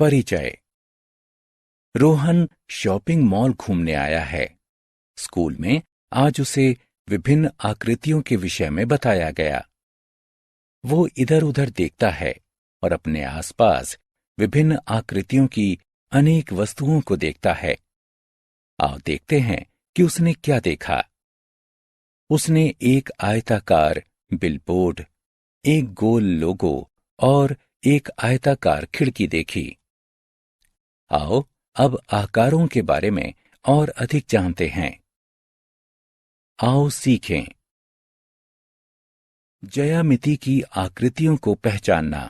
परिचय। Rohan shopping mall घूमने आया है। स्कूल में आज उसे विभिन्न आकृतियों के विषय में बताया गया। वो इधर उधर देखता है और अपने आसपास विभिन्न आकृतियों की अनेक वस्तुओं को देखता है। आओ देखते हैं कि उसने क्या देखा। उसने एक आयताकार बिलबोर्ड, एक गोल लोगो और एक आयताकार खिड़की देखी। आओ अब आकारों के बारे में और अधिक जानते हैं। आओ सीखें। ज्यामिति की आकृतियों को पहचानना।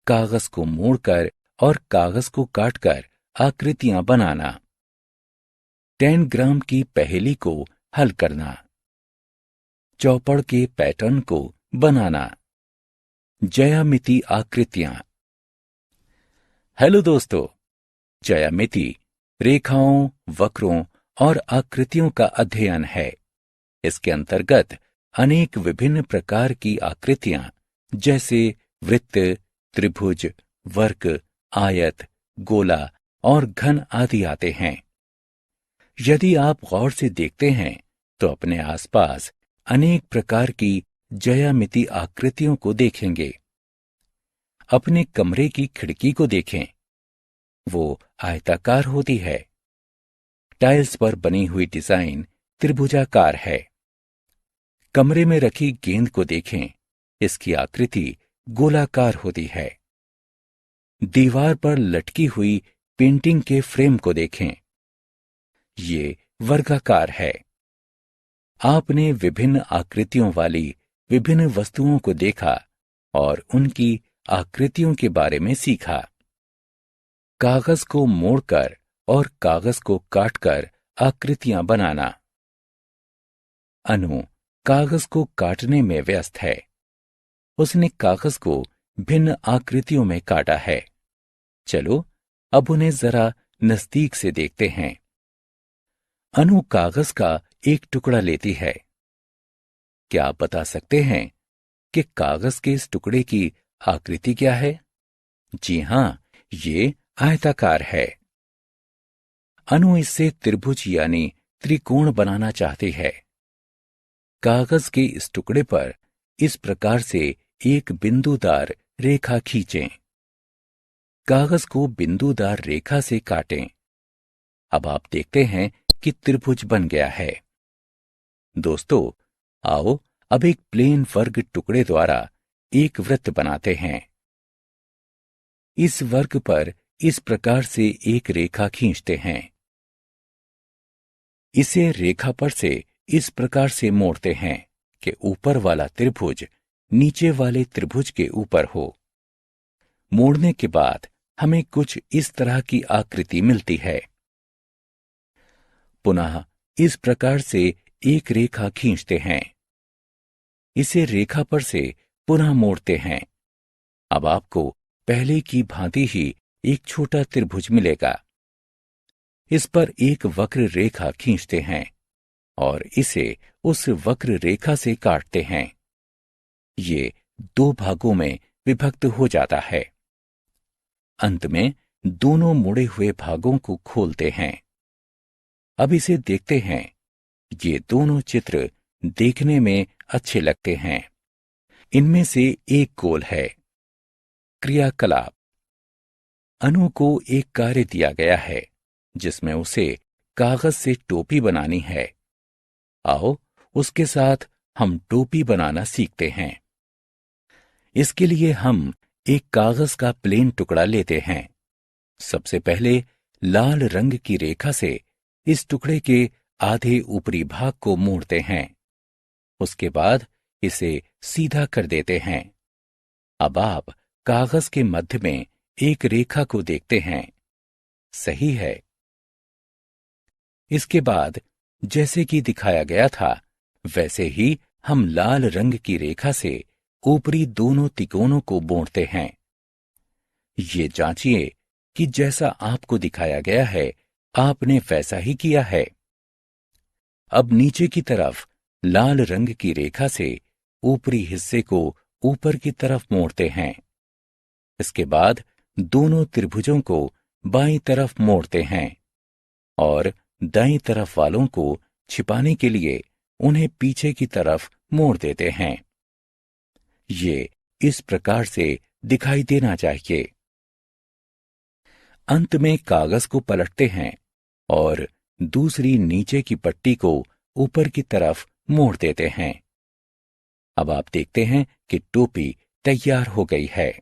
कागज को मोड़कर और कागज को काटकर आकृतियां बनाना। 10 ग्राम की पहेली को हल करना। चौपड़ के पैटर्न को बनाना। ज्यामिति आकृतियां। हेलो दोस्तों, ज्यामिति रेखाओं, वक्रों और आकृतियों का अध्ययन है। इसके अंतर्गत अनेक विभिन्न प्रकार की आकृतियां जैसे वृत्त, त्रिभुज, वर्ग, आयत, गोला और घन आदि आते हैं। यदि आप गौर से देखते हैं तो अपने आसपास अनेक प्रकार की ज्यामिति आकृतियों को देखेंगे। अपने कमरे की खिड़की को देखें, वो आयताकार होती है। टाइल्स पर बनी हुई डिजाइन त्रिभुजाकार है। कमरे में रखी गेंद को देखें, इसकी आकृति गोलाकार होती है। दीवार पर लटकी हुई पेंटिंग के फ्रेम को देखें, ये वर्गाकार है। आपने विभिन्न आकृतियों वाली विभिन्न वस्तुओं को देखा और उनकी आकृतियों के बारे में सीखा। कागज को मोड़कर और कागज को काटकर आकृतियां बनाना। अनु कागज को काटने में व्यस्त है। उसने कागज को भिन्न आकृतियों में काटा है। चलो अब उन्हें जरा नजदीक से देखते हैं। अनु कागज का एक टुकड़ा लेती है। क्या आप बता सकते हैं कि कागज के इस टुकड़े की आकृति क्या है? जी हां, ये आयताकार है। अनु इससे त्रिभुज यानी त्रिकोण बनाना चाहती है। कागज के इस टुकड़े पर इस प्रकार से एक बिंदुदार रेखा खींचें। कागज को बिंदुदार रेखा से काटें। अब आप देखते हैं कि त्रिभुज बन गया है। दोस्तों, आओ अब एक प्लेन वर्ग टुकड़े द्वारा एक वृत्त बनाते हैं। इस वर्ग पर इस प्रकार से एक रेखा खींचते हैं। इसे रेखा पर से इस प्रकार से मोड़ते हैं कि ऊपर वाला त्रिभुज नीचे वाले त्रिभुज के ऊपर हो। मोड़ने के बाद हमें कुछ इस तरह की आकृति मिलती है। पुनः इस प्रकार से एक रेखा खींचते हैं। इसे रेखा पर से पुनः मोड़ते हैं। अब आपको पहले की भांति ही एक छोटा त्रिभुज मिलेगा। इस पर एक वक्र रेखा खींचते हैं और इसे उस वक्र रेखा से काटते हैं। ये 2 भागों में विभक्त हो जाता है। अंत में दोनों मुड़े हुए भागों को खोलते हैं। अब इसे देखते हैं। ये दोनों चित्र देखने में अच्छे लगते हैं। इनमें से एक गोल है। क्रियाकलाप। अनु को एक कार्य दिया गया है जिसमें उसे कागज से टोपी बनानी है। आओ उसके साथ हम टोपी बनाना सीखते हैं। इसके लिए हम एक कागज का प्लेन टुकड़ा लेते हैं। सबसे पहले लाल रंग की रेखा से इस टुकड़े के आधे ऊपरी भाग को मोड़ते हैं। उसके बाद इसे सीधा कर देते हैं। अब आप कागज के मध्य में एक रेखा को देखते हैं। सही है। इसके बाद जैसे कि दिखाया गया था वैसे ही हम लाल रंग की रेखा से ऊपरी दोनों तिकोनों को मोड़ते हैं। ये जांचिए कि जैसा आपको दिखाया गया है आपने वैसा ही किया है। अब नीचे की तरफ लाल रंग की रेखा से ऊपरी हिस्से को ऊपर की तरफ मोड़ते हैं। इसके बाद दोनों त्रिभुजों को बाईं तरफ मोड़ते हैं और दाईं तरफ वालों को छिपाने के लिए उन्हें पीछे की तरफ मोड़ देते हैं। ये इस प्रकार से दिखाई देना चाहिए। अंत में कागज को पलटते हैं और दूसरी नीचे की पट्टी को ऊपर की तरफ मोड़ देते हैं। अब आप देखते हैं कि टोपी तैयार हो गई है।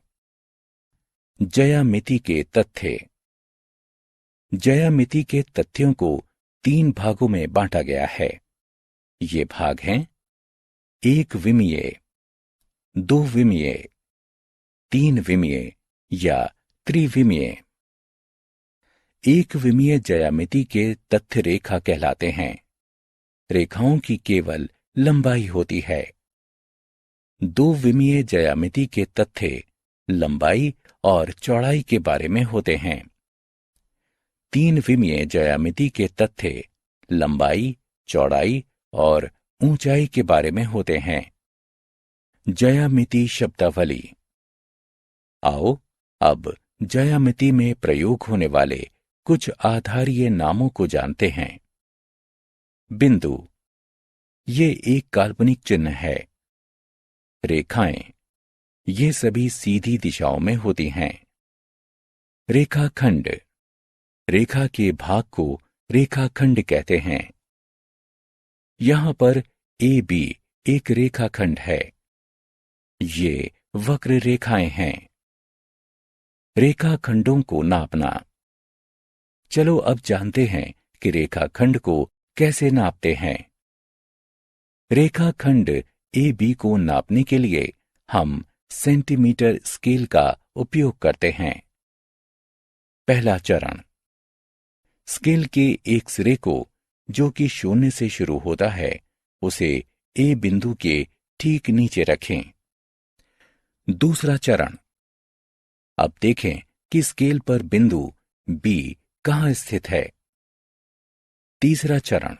ज्यामिति के तथ्य। ज्यामिति के तथ्यों को 3 भागों में बांटा गया है। ये भाग हैं 1 विमीय, 2 विमीय, 3 विमीय या त्रिविमीय। 1 विमीय ज्यामिति के तथ्य रेखा कहलाते हैं। रेखाओं की केवल लंबाई होती है। 2 विमीय ज्यामिति के तथ्य लंबाई और चौड़ाई के बारे में होते हैं। 3 विमीय ज्यामिति के तथ्य लंबाई, चौड़ाई और ऊंचाई के बारे में होते हैं। ज्यामिति शब्दावली। आओ अब ज्यामिति में प्रयोग होने वाले कुछ आधारीय नामों को जानते हैं। बिंदु, ये एक काल्पनिक चिन्ह है। रेखाएं, ये सभी सीधी दिशाओं में होती हैं। रेखाखंड, रेखा के भाग को रेखाखंड कहते हैं। यहां पर ए बी एक रेखाखंड है। ये वक्र रेखाएं हैं। रेखाखंडों को नापना। चलो अब जानते हैं कि रेखाखंड को कैसे नापते हैं। रेखाखंड ए बी को नापने के लिए हम सेंटीमीटर स्केल का उपयोग करते हैं। पहला चरण, स्केल के एक सिरे को, जो कि 0 से शुरू होता है, उसे ए बिंदु के ठीक नीचे रखें। दूसरा चरण, अब देखें कि स्केल पर बिंदु बी कहां स्थित है। तीसरा चरण,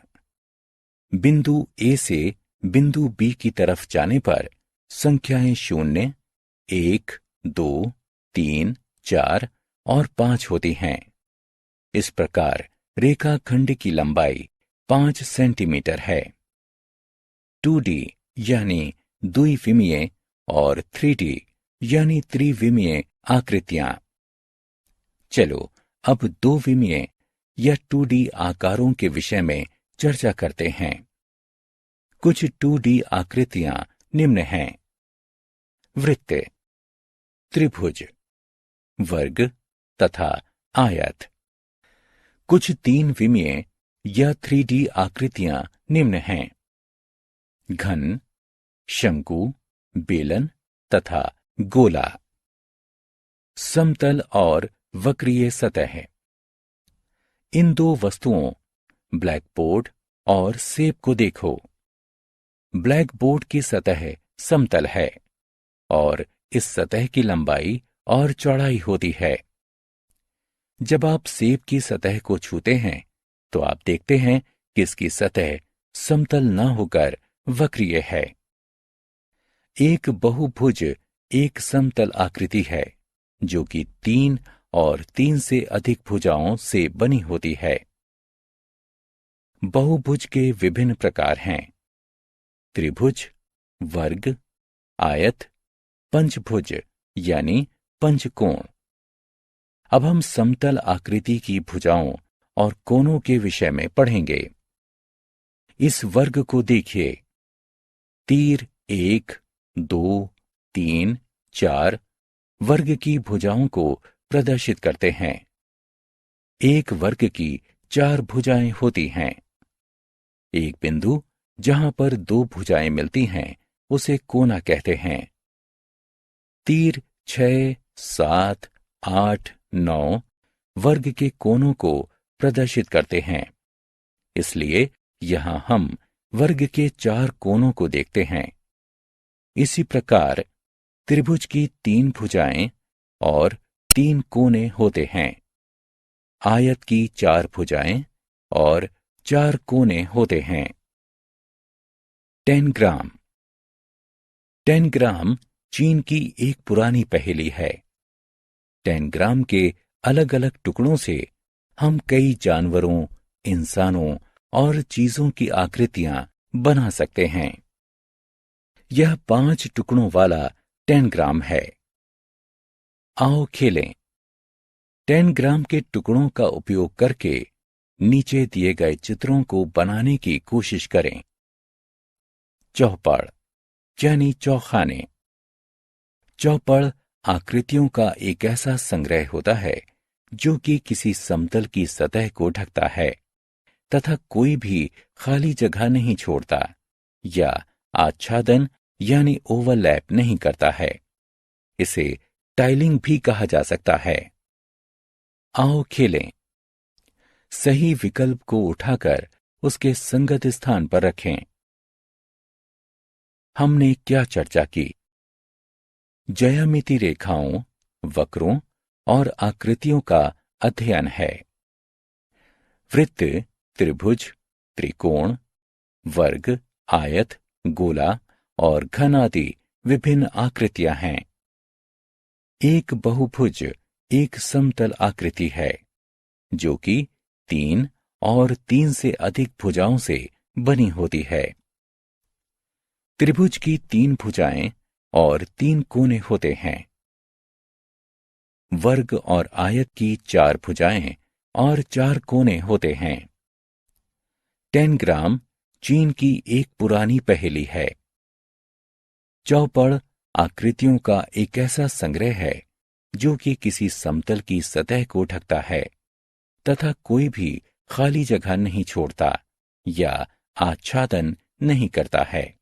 बिंदु ए से बिंदु बी की तरफ जाने पर संख्याएं 0, 1, 2, 3, 4 और 5 होती हैं। इस प्रकार रेखाखंड की लंबाई 5 सेंटीमीटर है। 2D यानी द्विविमीय और 3D यानी त्रिविमीय आकृतियां। चलो अब 2 विमीय या 2D आकारों के विषय में चर्चा करते हैं। कुछ 2D आकृतियां निम्न हैं: वृत्त, त्रिभुज, वर्ग तथा आयत। कुछ 3 विमीय या 3D आकृतियां निम्न हैं: घन, शंकु, बेलन तथा गोला। समतल और वक्रीय सतह। इन 2 वस्तुओं ब्लैकबोर्ड और सेब को देखो। ब्लैकबोर्ड की सतह समतल है और इस सतह की लंबाई और चौड़ाई होती है। जब आप सेब की सतह को छूते हैं तो आप देखते हैं कि इसकी सतह समतल न होकर वक्रीय है। एक बहुभुज एक समतल आकृति है जो कि 3 और 3 से अधिक भुजाओं से बनी होती है। बहुभुज के विभिन्न प्रकार हैं: त्रिभुज, वर्ग, आयत, पंचभुज यानी पंचकोण। अब हम समतल आकृति की भुजाओं और कोणों के विषय में पढ़ेंगे। इस वर्ग को देखिए। तीर 1, 2, 3, 4 वर्ग की भुजाओं को प्रदर्शित करते हैं। एक वर्ग की 4 भुजाएं होती हैं। एक बिंदु जहां पर 2 भुजाएं मिलती हैं उसे कोना कहते हैं। तीर 6, 7, 8, 9 वर्ग के कोनों को प्रदर्शित करते हैं। इसलिए यहां हम वर्ग के 4 कोनों को देखते हैं। इसी प्रकार त्रिभुज की 3 भुजाएं और 3 कोने होते हैं। आयत की 4 भुजाएं और 4 कोने होते हैं। टेनग्राम। टेनग्राम चीन की एक पुरानी पहेली है। 10 ग्राम के अलग अलग टुकड़ों से हम कई जानवरों, इंसानों और चीजों की आकृतियां बना सकते हैं। यह 5 टुकड़ों वाला 10 ग्राम है। आओ खेलें। 10 ग्राम के टुकड़ों का उपयोग करके नीचे दिए गए चित्रों को बनाने की कोशिश करें। चौपड़ यानी चौखाने। चौपड़ आकृतियों का एक ऐसा संग्रह होता है जो कि किसी समतल की सतह को ढकता है तथा कोई भी खाली जगह नहीं छोड़ता या आच्छादन यानी ओवरलैप नहीं करता है। इसे टाइलिंग भी कहा जा सकता है। आओ खेलें। सही विकल्प को उठाकर उसके संगत स्थान पर रखें। हमने क्या चर्चा की? ज्यामिति रेखाओं, वक्रों और आकृतियों का अध्ययन है। वृत्त, त्रिभुज, त्रिकोण, वर्ग, आयत, गोला और घन आदि विभिन्न आकृतियां हैं। एक बहुभुज एक समतल आकृति है जो कि 3 और 3 से अधिक भुजाओं से बनी होती है। त्रिभुज की 3 भुजाएं और 3 कोने होते हैं। वर्ग और आयत की 4 भुजाएं और 4 कोने होते हैं। 10 ग्राम चीन की एक पुरानी पहेली है। चौपड़ आकृतियों का एक ऐसा संग्रह है जो कि किसी समतल की सतह को ढकता है तथा कोई भी खाली जगह नहीं छोड़ता या आच्छादन नहीं करता है।